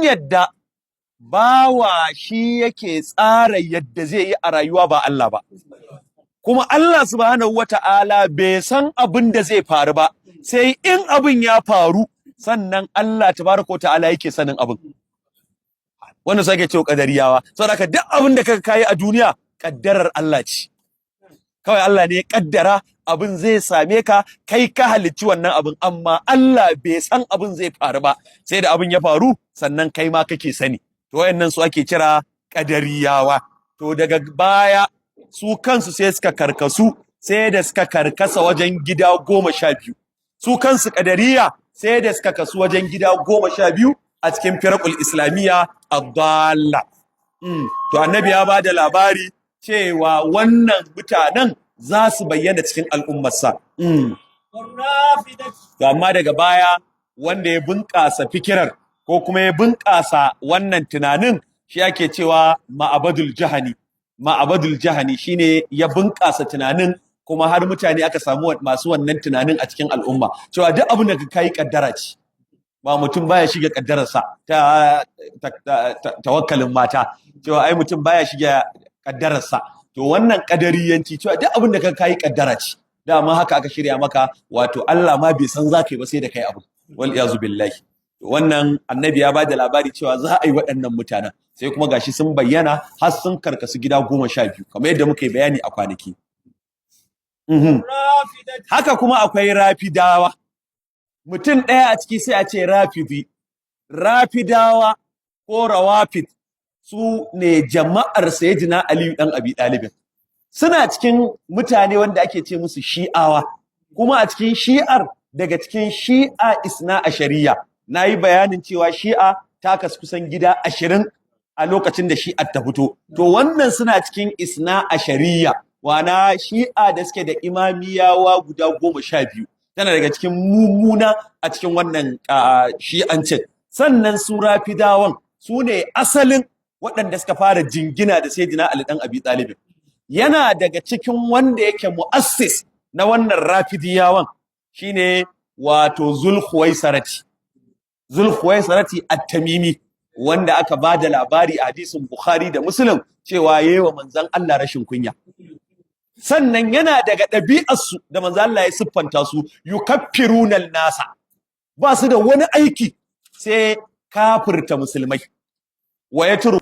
yadda bawa shi yake tsara yadda zai yi a rayuwa ba Allah ba. Kuma Allah subhanahu wata'ala bai san abin da zai faru ba, sai in abin ya faru sannan Allah tabaraka wata'ala yake sanin abin. Wannan sai ake cewa kadariyawa. Saboda haka duk abin da kaga kai a duniya kaddarar Allah ce. Kawai Allah ne ya kaddara abin zai same ka, kai ka halicci wannan abin, amma Allah bai san abin zai faru ba, sai da abin ya faru sannan kai ma kake sani. To wayannan su ake kira kadariyawa. To daga baya su kansu sai suka karkasu, sai da suka karkasa wajen gida 12. Su kansu kadariya sai da suka kasu wajen gida 12 a cikin firqul islamiyya ad-dalla. To annabi ya bada labari cewa wannan mutanen za su bayyana cikin al'ummarsa. To amma daga baya wanda ya bunƙasa fikirar ko kuma ya bunƙasa wannan tunanin shi ake cewa Ma'abadul Jahani. Ma'abadul Jahani shine ya bunƙasa tunanin, kuma har mutane aka samu masu wannan tunanin a cikin al'umma cewa duk abin da ka yi kaddara ce, ba mutum baya shiga kaddararsa ta tawakkalin mata, cewa ai mutum baya shiga kaddararsa. To wannan kadariyanci cewa duk abin da ka yi kaddara ce, dama haka aka shirya maka, wato Allah ma bai san za ka yi ba sai da kai abu, wal iyazu billahi. Wannan annabi ya bada labari cewa za a yi waɗannan mutanen, sai kuma gashi sun bayyana har sun karkasu gida 12 kamar yadda muka yi bayani a kwanaki. Haka kuma akwai rafidawa, mutum ɗaya a ciki sai a ce rafidi. Rafidawa ko rawafid su ne jama'ar sayyidina Aliyu ɗan Abi Ɗalibin. Suna cikin mutane wanda ake ce musu shi'awa, kuma a cikin shi'ar daga cikin shi'a isna a shari'a. Na yi bayanin cewa shi'a ta kasu kusan gida 20 a lokacin da shi'ar ta fito. To wannan suna cikin isna a shari'a, wana shi'a da suke da imamiyawa guda 12. Tana daga cikin mummuna a cikin wannan shi'ancin. Sannan su rafidawan su ne asalin waɗanda suka fara jingina da sayyidina Ali ɗan Abi Talib. Yana daga cikin wanda yake mu'assis na wannan rafidiyawan shine wato Zulkhuwaisarati. Zulkhuwaisarati at-Tamimi, wanda aka ba da labari a hadisin Bukhari da Muslim cewa yayi wa manzon Allah rashin kunya. Sannan yana daga ɗabi'arsu da manzon Allah ya siffanta su, yukaffiruna nasa, ba su da wani aiki sai kafirta musulmai, wa yatru